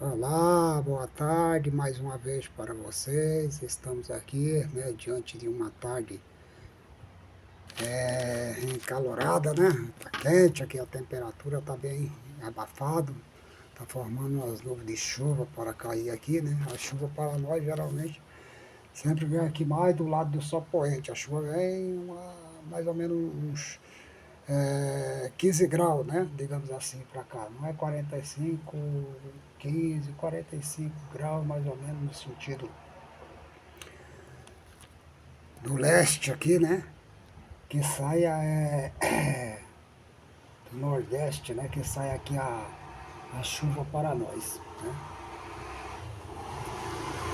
Olá, boa tarde mais uma vez para vocês. Estamos aqui, né, diante de uma tarde encalorada, né? Tá quente aqui, a temperatura tá bem abafado, tá formando umas nuvens de chuva para cair aqui, né? A chuva para nós geralmente sempre vem aqui mais do lado do sol poente. A chuva vem mais ou menos uns 15 graus, né? Digamos assim, para cá. Não é 45, 15, 45 graus mais ou menos no sentido do leste aqui, né? Que saia do nordeste, né? Que sai aqui a chuva para nós, né?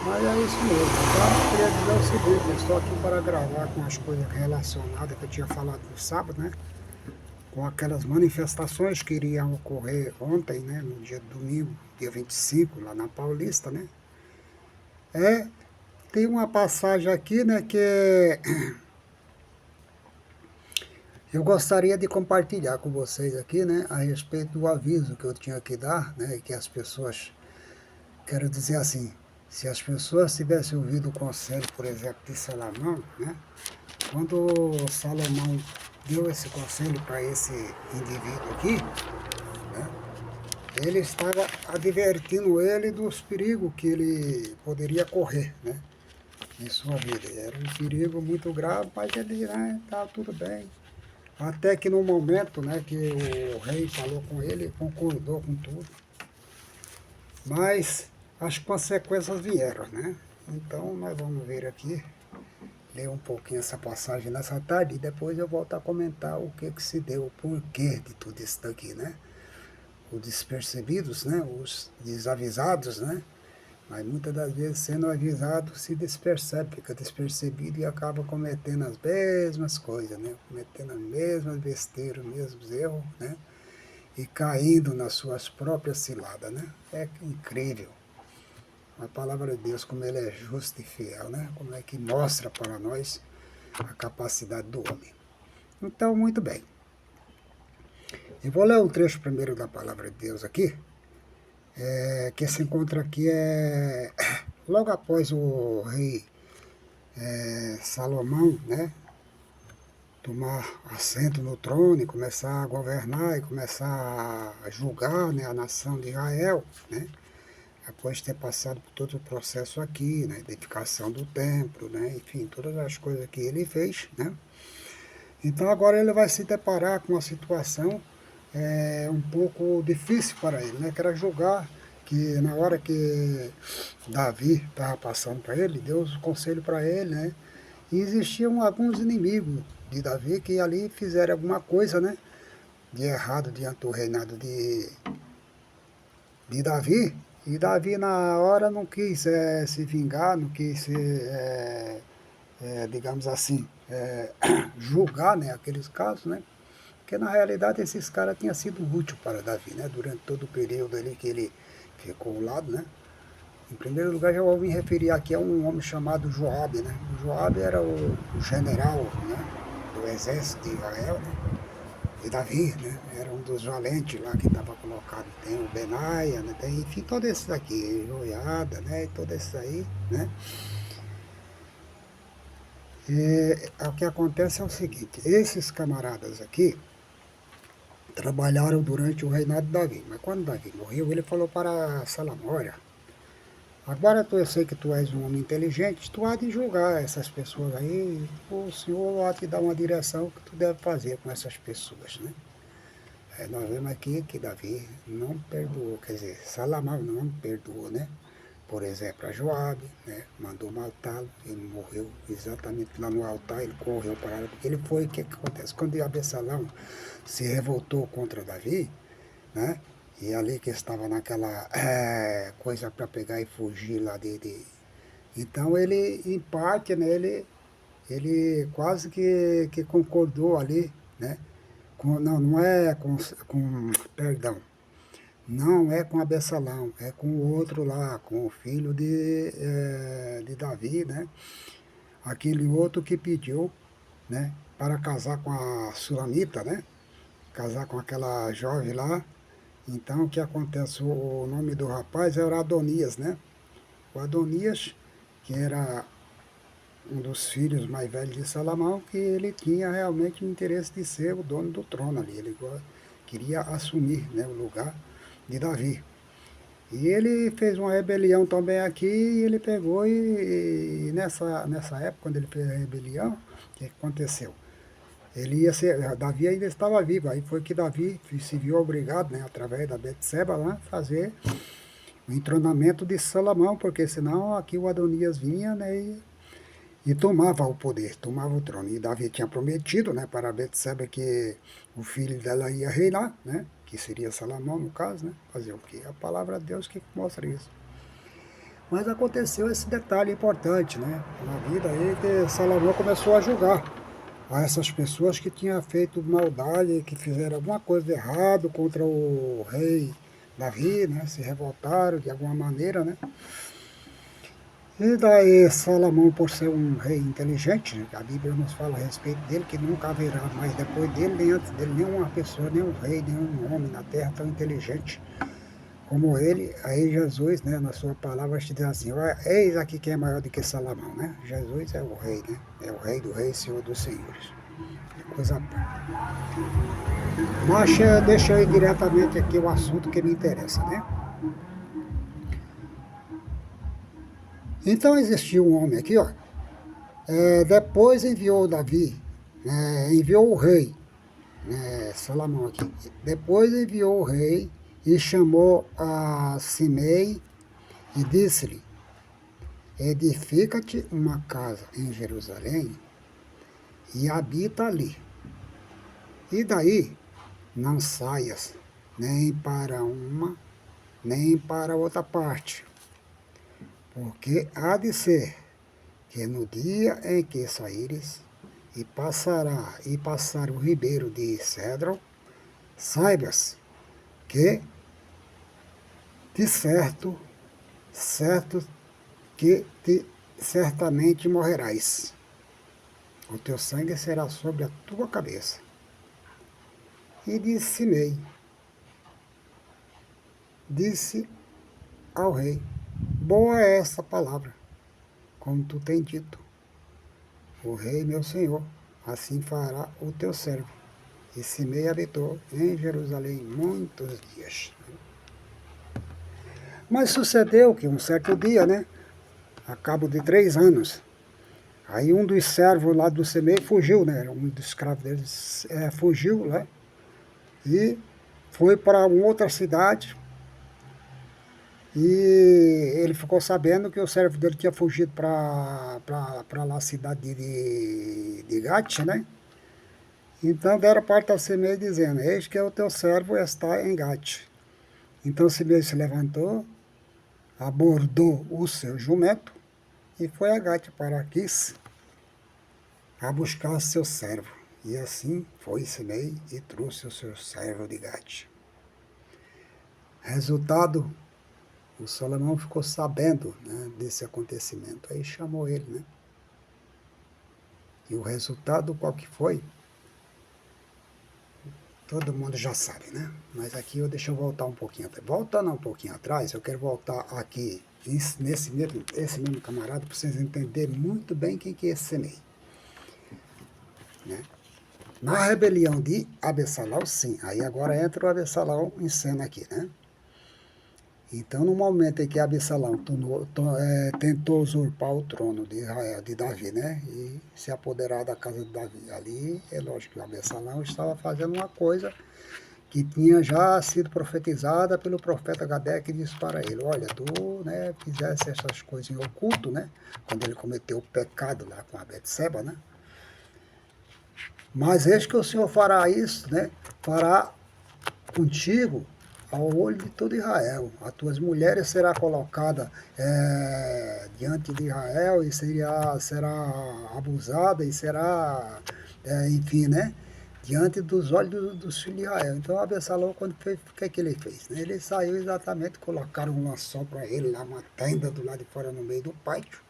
Mas é isso mesmo, tá? Eu queria dizer o seguinte, eu estou aqui para gravar com as coisas relacionadas que eu tinha falado no sábado, né? Com aquelas manifestações que iriam ocorrer ontem, né? No dia de domingo, dia 25 lá na Paulista, né? É, tem uma passagem aqui, né, que eu gostaria de compartilhar com vocês aqui, né, a respeito do aviso que eu tinha que dar, né, que as pessoas, quero dizer assim, se as pessoas tivessem ouvido o conselho, por exemplo, de Salomão, né, quando Salomão deu esse conselho para esse indivíduo aqui, né, ele estava advertindo ele dos perigos que ele poderia correr, né, em sua vida. Era um perigo muito grave, mas ele, né, tá tudo bem. Até que no momento, né, que o rei falou com ele, concordou com tudo. Mas as consequências vieram, né? Então nós vamos ver aqui, ler um pouquinho essa passagem nessa tarde e depois eu volto a comentar o que se deu, o porquê de tudo isso daqui, né? Os despercebidos, né? Os desavisados, né? Mas muitas das vezes, sendo avisado, se despercebe, fica despercebido e acaba cometendo as mesmas coisas, né? Cometendo as mesmas besteiras, os mesmos erros, né? E caindo nas suas próprias ciladas, né? É incrível. A palavra de Deus, como ele é justo e fiel, né? Como é que mostra para nós a capacidade do homem. Então, muito bem. Eu vou ler um trecho primeiro da palavra de Deus aqui, que se encontra aqui logo após o rei Salomão, né, tomar assento no trono e começar a governar e começar a julgar, né, a nação de Israel, né, após ter passado por todo o processo aqui, né, edificação do templo, né, enfim, todas as coisas que ele fez, né. Então agora ele vai se deparar com uma situação um pouco difícil para ele, né, que era julgar, que na hora que Davi estava passando para ele, deu os conselho para ele, né, e existiam alguns inimigos de Davi que ali fizeram alguma coisa, né, de errado diante do reinado de Davi. E Davi na hora não quis se vingar, não quis digamos assim, julgar, né, aqueles casos, né, porque na realidade esses caras tinham sido úteis para Davi, né, durante todo o período ali que ele ficou ao lado, né. Em primeiro lugar, já vou me referir aqui a um homem chamado Joabe, né? O Joabe era o general, né, do exército de Israel, né? De Davi, né? Era um dos valentes lá que estava colocado. Tem o Benaia, né? Tem, enfim, todos esses aqui, Joiada, né? E todos esses aí, né? E o que acontece é o seguinte, esses camaradas aqui trabalharam durante o reinado de Davi, mas quando Davi morreu, ele falou para Salomão, olha, agora eu sei que tu és um homem inteligente, tu há de julgar essas pessoas aí, o Senhor há de dar uma direção que tu deve fazer com essas pessoas, né? Nós vemos aqui que Davi não perdoou, quer dizer, Salomão não perdoou, né? Por exemplo, a Joabe, né? Mandou matá-lo, ele morreu exatamente lá no altar, ele correu para lá, porque ele foi, o que acontece? Quando Absalão se revoltou contra Davi, né? E ali que estava naquela coisa para pegar e fugir lá Então ele, em parte, né, ele quase que concordou ali, né? Não, não é perdão, não é com Absalão, é com o outro lá, com o filho de Davi, né? Aquele outro que pediu, né, para casar com a Sulamita, né? Casar com aquela jovem lá, Então, o que acontece? O nome do rapaz era Adonias, né? O Adonias, que era um dos filhos mais velhos de Salomão, que ele tinha realmente o interesse de ser o dono do trono ali. Ele queria assumir, né, o lugar de Davi. E ele fez uma rebelião também aqui, e ele pegou e nessa época, quando ele fez a rebelião, o que aconteceu? Ele ia ser, Davi ainda estava vivo, aí foi que Davi se viu obrigado, né, através da Betseba, lá, fazer o entronamento de Salomão, porque senão aqui o Adonias vinha, né, e tomava o poder, tomava o trono. E Davi tinha prometido, né, para Betseba que o filho dela ia reinar, né, que seria Salomão no caso, né, fazer o quê? A palavra de Deus que mostra isso. Mas aconteceu esse detalhe importante, né, na vida aí, que Salomão começou a julgar a essas pessoas que tinham feito maldade, que fizeram alguma coisa de errado contra o rei Davi, né, se revoltaram de alguma maneira, né. E daí Salomão, por ser um rei inteligente, né, a Bíblia nos fala a respeito dele, que nunca haverá mais depois dele, nem antes dele, nenhuma pessoa, nenhum rei, nenhum homem na terra tão inteligente como ele. Aí Jesus, né, na sua palavra, te diz assim, eis aqui quem é maior do que Salomão, né? Jesus é o rei, né? É o rei do rei, senhor dos senhores. Coisa boa. Mas deixa eu ir diretamente aqui o assunto que me interessa, né? Então existiu um homem aqui, ó. Depois enviou Davi, enviou o rei, Salomão aqui. Depois enviou o rei e chamou a Simei e disse-lhe: edifica-te uma casa em Jerusalém e habita ali. E daí não saias nem para uma, nem para outra parte, porque há de ser que no dia em que saíres e passar o ribeiro de Cedron, saibas que, de certo, certo que certamente morrerás. O teu sangue será sobre a tua cabeça. E disse Simei, disse ao rei, boa é essa palavra, como tu tens dito. O rei, meu senhor, assim fará o teu servo. E Simei habitou em Jerusalém muitos dias. Mas sucedeu que um certo dia, né, a cabo de 3 anos, aí um dos servos lá do Simei fugiu, né, um dos escravos deles fugiu, né, e foi para uma outra cidade, e ele ficou sabendo que o servo dele tinha fugido para lá a cidade de Gate, né? Então deram parte a Simei dizendo, eis que o teu servo está em Gate. Então Simei se levantou, abordou o seu jumento e foi a Gate para Aquis a buscar seu servo. E assim foi Simei e trouxe o seu servo de Gate. Resultado, o Salomão ficou sabendo, né, desse acontecimento. Aí chamou ele, né? E o resultado qual que foi? Todo mundo já sabe, né? Mas aqui deixa eu voltar um pouquinho atrás. Voltando um pouquinho atrás, eu quero voltar aqui esse mesmo camarada para vocês entenderem muito bem quem que é esse Simei, né? Na rebelião de Absalão, sim. Aí agora entra o Absalão em cena aqui, né? Então, no momento em que Absalão tentou usurpar o trono de Israel, de Davi, né? E se apoderar da casa de Davi. Ali, é lógico que Absalão estava fazendo uma coisa que tinha já sido profetizada pelo profeta Gadé, que disse para ele, olha, tu, né, fizesse essas coisas em oculto, né? Quando ele cometeu o pecado lá com a Betseba, né? Mas eis que o Senhor fará isso, né? Fará contigo ao olho de todo Israel. As tuas mulheres será colocada diante de Israel e será abusada e será, enfim, né? Diante dos olhos dos filhos de Israel. Então Absalão, quando fez, o que é que ele fez? Ele saiu exatamente, colocaram um lençol para ele lá, uma tenda do lado de fora no meio do pátio.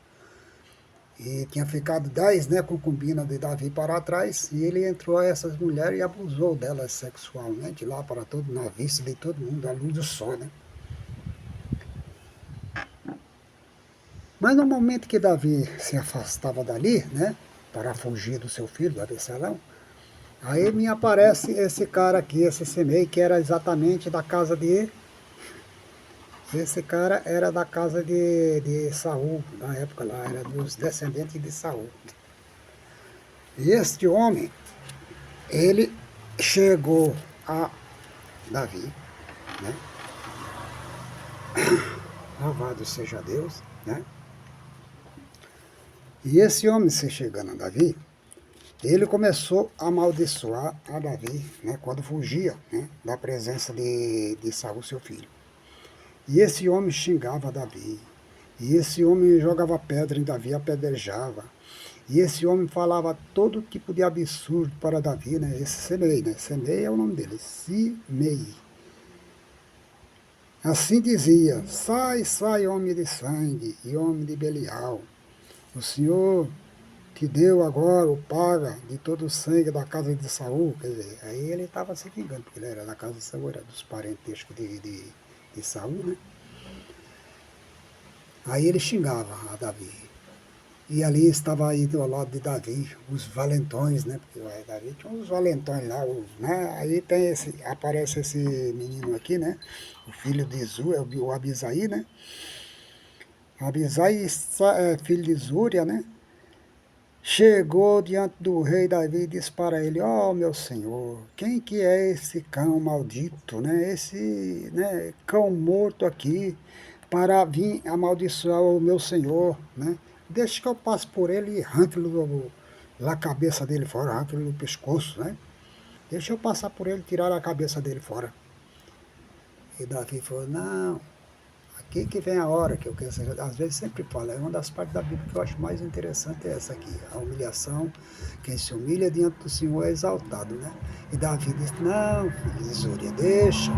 E tinha ficado 10, né, concubinas de Davi para trás, e ele entrou a essas mulheres e abusou delas sexualmente, lá para todo, na vista de todo mundo, à luz do sol, né? Mas no momento que Davi se afastava dali, né, para fugir do seu filho, Absalão, aí me aparece esse cara aqui, esse Semei, que era exatamente da casa de... Esse cara era da casa de Saul, na época lá, era dos descendentes de Saul. E este homem, ele chegou a Davi, né? Louvado seja Deus, né? E esse homem se chegando a Davi, ele começou a amaldiçoar a Davi, né? Quando fugia, né, da presença de Saul, seu filho. E esse homem xingava Davi. E esse homem jogava pedra em Davi, apedrejava. E esse homem falava todo tipo de absurdo para Davi, né? Esse Semei, né? Semei é o nome dele, Simei. Assim dizia: sai, sai, homem de sangue e homem de Belial. O Senhor te deu agora o paga de todo o sangue da casa de Saul. Quer dizer, aí ele estava se vingando, porque ele era da casa de Saul, era dos parentescos de Saul, né? Aí ele xingava a Davi. E ali estava aí do lado de Davi, os valentões, né? Porque Davi tinha uns valentões lá, né? Aí tem aparece esse menino aqui, né? O filho de Zu, é o Abisai, né? Abisai é filho de Zúria, né? Chegou diante do rei Davi e disse para ele: ó, meu senhor, quem que é esse cão maldito, né? Esse, né, cão morto aqui para vir amaldiçoar o meu senhor, né? Deixa que eu passe por ele e arranque-lhe a cabeça dele fora, arranque-lhe o pescoço, né? Deixa eu passar por ele e tirar a cabeça dele fora. E Davi falou: não, aqui que vem a hora que eu quero ser. Às vezes sempre falo, é uma das partes da Bíblia que eu acho mais interessante é essa aqui. A humilhação, quem se humilha diante do Senhor é exaltado, né? E Davi disse: não, filho de Zúria, deixa.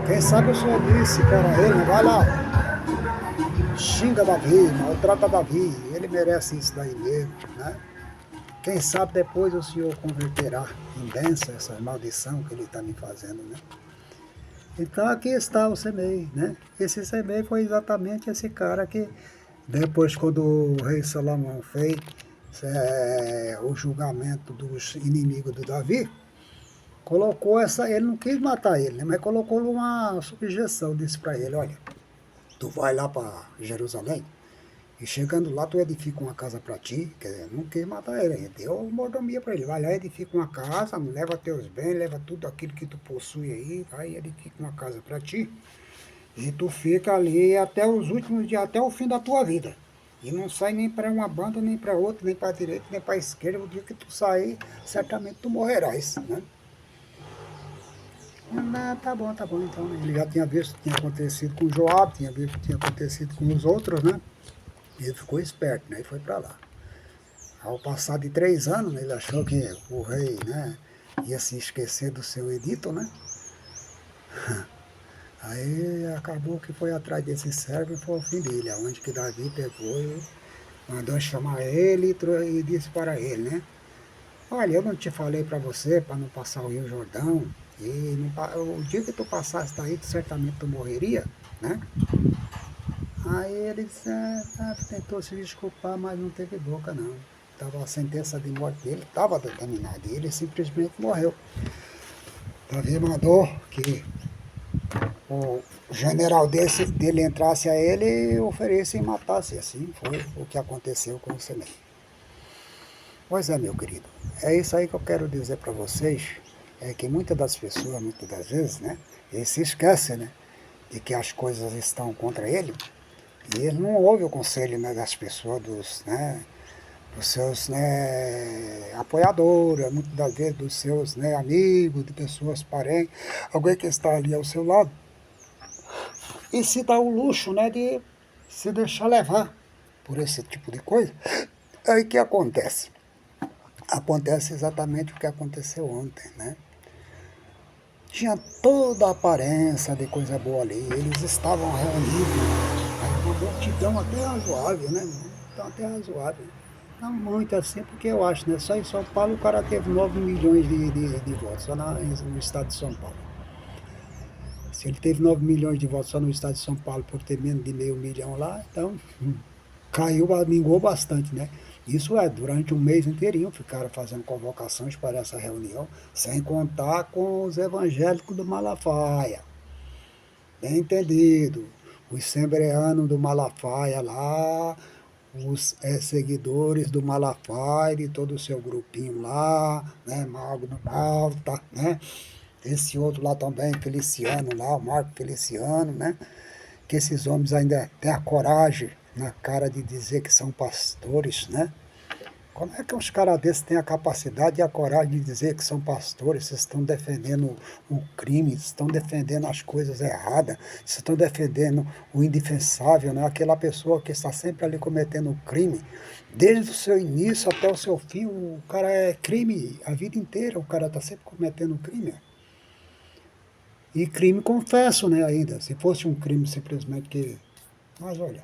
Quem sabe o Senhor disse para ele, vai lá, xinga Davi, maltrata Davi, ele merece isso daí mesmo, né? Quem sabe depois o Senhor converterá em bênção essa maldição que ele está me fazendo, né? Então aqui está o Semei, né? Esse Semei foi exatamente esse cara que depois, quando o rei Salomão fez o julgamento dos inimigos do Davi, colocou ele não quis matar ele, né? Mas colocou uma subjeção, disse para ele: olha, tu vai lá para Jerusalém, e chegando lá tu edifica uma casa para ti, quer dizer, não quis matar ele, deu mordomia para ele, vai lá, edifica uma casa, leva teus bens, leva tudo aquilo que tu possui aí, vai e edifica uma casa para ti, e tu fica ali até os últimos dias, até o fim da tua vida. E não sai nem para uma banda, nem para outra, nem para a direita, nem para a esquerda. O dia que tu sair, certamente tu morrerás, né? Ah, tá bom, então. Ele já tinha visto que tinha acontecido com Joab, tinha visto que tinha acontecido com os outros, né? E ele ficou esperto, né? E foi para lá. Ao passar de 3 anos, ele achou que o rei, né, ia se esquecer do seu edito, né? Aí acabou que foi atrás desse servo e foi o fim dele, aonde que Davi pegou e mandou chamar ele e disse para ele, né? Olha, eu não te falei para você para não passar o Rio Jordão, e o dia que tu passasse daí, certamente tu morreria, né? Aí ele disse, tentou se desculpar, mas não teve boca não. Tava a sentença de morte dele, estava determinada, e ele simplesmente morreu. Davi mandou que o general dele entrasse a ele e oferecesse e matasse. Assim foi o que aconteceu com o Semei. Pois é, meu querido, é isso aí que eu quero dizer para vocês, é que muitas das pessoas, muitas das vezes, né, eles se esquecem, né, de que as coisas estão contra ele, e ele não ouve o conselho, né, das pessoas, dos seus, né, apoiadores, muitas das vezes dos seus, né, amigos, de pessoas, parentes, alguém que está ali ao seu lado, e se dá o luxo, né, de se deixar levar por esse tipo de coisa. Aí o que acontece? Acontece exatamente o que aconteceu ontem, né? Tinha toda a aparência de coisa boa ali, eles estavam reunidos, aí uma multidão até razoável, né? tá uma terra razoável. Não muito assim, porque eu acho, né? Só em São Paulo o cara teve 9 milhões de votos, só no estado de São Paulo. Se ele teve 9 milhões de votos só no estado de São Paulo por ter menos de meio milhão lá, então caiu, mingou bastante, né? Isso é, durante um mês inteirinho ficaram fazendo convocações para essa reunião, sem contar com os evangélicos do Malafaia. Bem entendido. Os sembreanos do Malafaia lá, os seguidores do Malafaia e todo o seu grupinho lá, né? Magno Malta, né? Esse outro lá também, Feliciano lá, o Marco Feliciano, né? Que esses homens ainda têm a coragem na cara de dizer que são pastores, né? Como é que uns caras desses têm a capacidade e a coragem de dizer que são pastores? Vocês estão defendendo o crime, estão defendendo as coisas erradas, vocês estão defendendo o indefensável, né? Aquela pessoa que está sempre ali cometendo o crime. Desde o seu início até o seu fim, o cara é crime a vida inteira, o cara está sempre cometendo crime. E crime confesso, né, ainda. Se fosse um crime simplesmente que. Mas olha,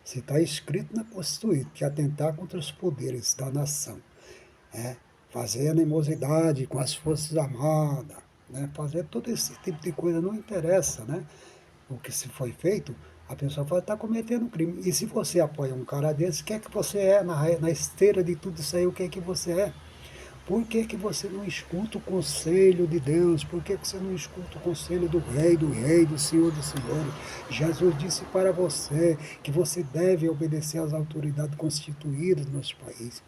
se está escrito na Constituição que atentar contra os poderes da nação, né, fazer animosidade com as Forças Armadas, né, fazer todo esse tipo de coisa não interessa, né? O que se foi feito, a pessoa vai estar cometendo crime. E se você apoia um cara desse, o que é que você é na esteira de tudo isso aí? O que é que você é? Por que que você não escuta o conselho de Deus? Por que que você não escuta o conselho do Rei, do Senhor dos Senhores? Jesus disse para você que você deve obedecer às autoridades constituídas do nosso país.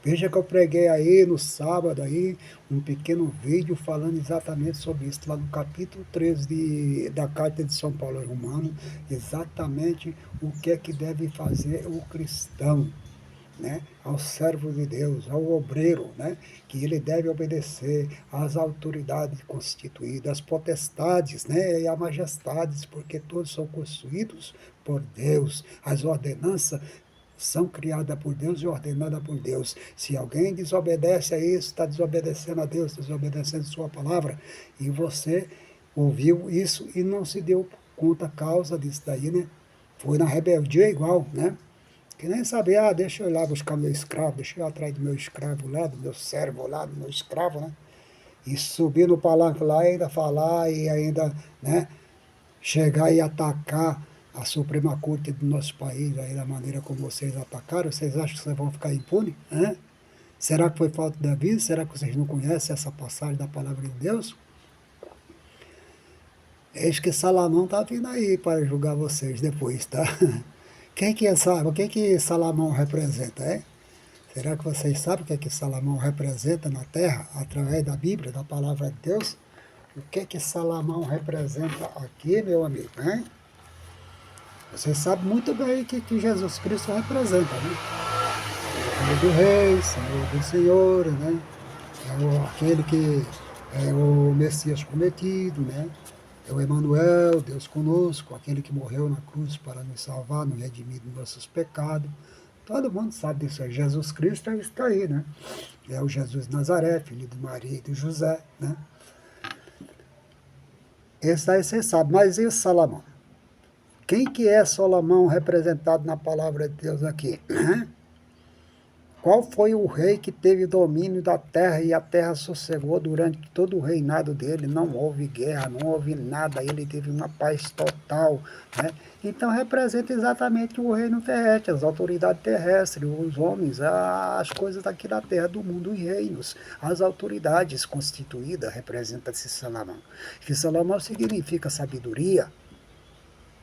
Veja que eu preguei aí no sábado aí um pequeno vídeo falando exatamente sobre isso, lá no capítulo 13 da Carta de São Paulo ao Romano, exatamente o que é que deve fazer o cristão, né, ao servo de Deus, ao obreiro, né, que ele deve obedecer às autoridades constituídas, às potestades, né, e às majestades, porque todos são constituídos por Deus. As ordenanças são criadas por Deus e ordenadas por Deus. Se alguém desobedece a isso, está desobedecendo a Deus, desobedecendo a sua palavra, e você ouviu isso e não se deu conta causa disso daí, né? Foi na rebeldia igual, né? Que nem saber, deixa eu ir lá buscar meu escravo, deixa eu ir atrás do meu escravo lá, do meu servo lá, do meu escravo, né? E subir no palanque lá e ainda falar e ainda, né, chegar e atacar a Suprema Corte do nosso país, aí da maneira como vocês atacaram, vocês acham que vocês vão ficar impunes? Hein? Será que foi falta de aviso? Será que vocês não conhecem essa passagem da palavra de Deus? Eis que Salamão está vindo aí para julgar vocês depois, tá? Quem que é Salomão? O que que Salomão representa, é? Será que vocês sabem o que é que Salomão representa na Terra, através da Bíblia, da palavra de Deus? O que é que Salomão representa aqui, meu amigo, hein? Vocês sabem muito bem o que Jesus Cristo representa, né? Rei do Rei, Senhor dos Senhores, né? Aquele que é o Messias prometido, né? É o Emanuel, Deus conosco, aquele que morreu na cruz para nos salvar, nos redimir dos nossos pecados. Todo mundo sabe disso aí. Jesus Cristo está aí, né? É o Jesus de Nazaré, filho de Maria e de José, né? Esse aí você sabe. Mas e Salomão? Quem que é Salomão representado na palavra de Deus aqui? Qual foi o rei que teve domínio da terra e a terra sossegou durante todo o reinado dele? Não houve guerra, não houve nada, ele teve uma paz total, né? Então representa exatamente o reino terrestre, as autoridades terrestres, os homens, as coisas daqui da terra, do mundo, os reinos, as autoridades constituídas, representa-se Salomão. Que Salomão significa sabedoria,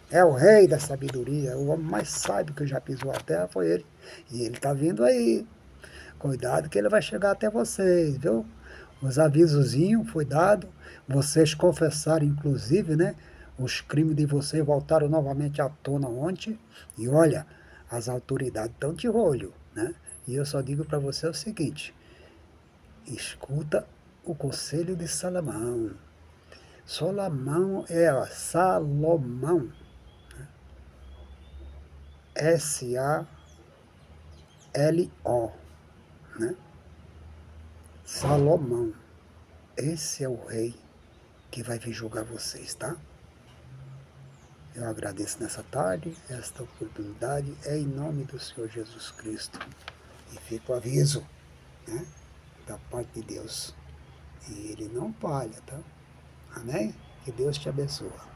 é o rei da sabedoria, o homem mais sábio que já pisou a terra foi ele. E ele está vindo aí. Cuidado que ele vai chegar até vocês, viu? Os avisozinhos foi dado, vocês confessaram inclusive, né? Os crimes de vocês voltaram novamente à tona ontem. E olha, as autoridades estão de olho, né? E eu só digo para você o seguinte, escuta o conselho de Salomão. Salomão é Salomão, S-A-L-O, né? Salomão. Esse é o rei que vai vir julgar vocês, tá? Eu agradeço nessa tarde, esta oportunidade, é em nome do Senhor Jesus Cristo. E fica o aviso, né, da parte de Deus. E Ele não falha, tá? Amém? Que Deus te abençoe.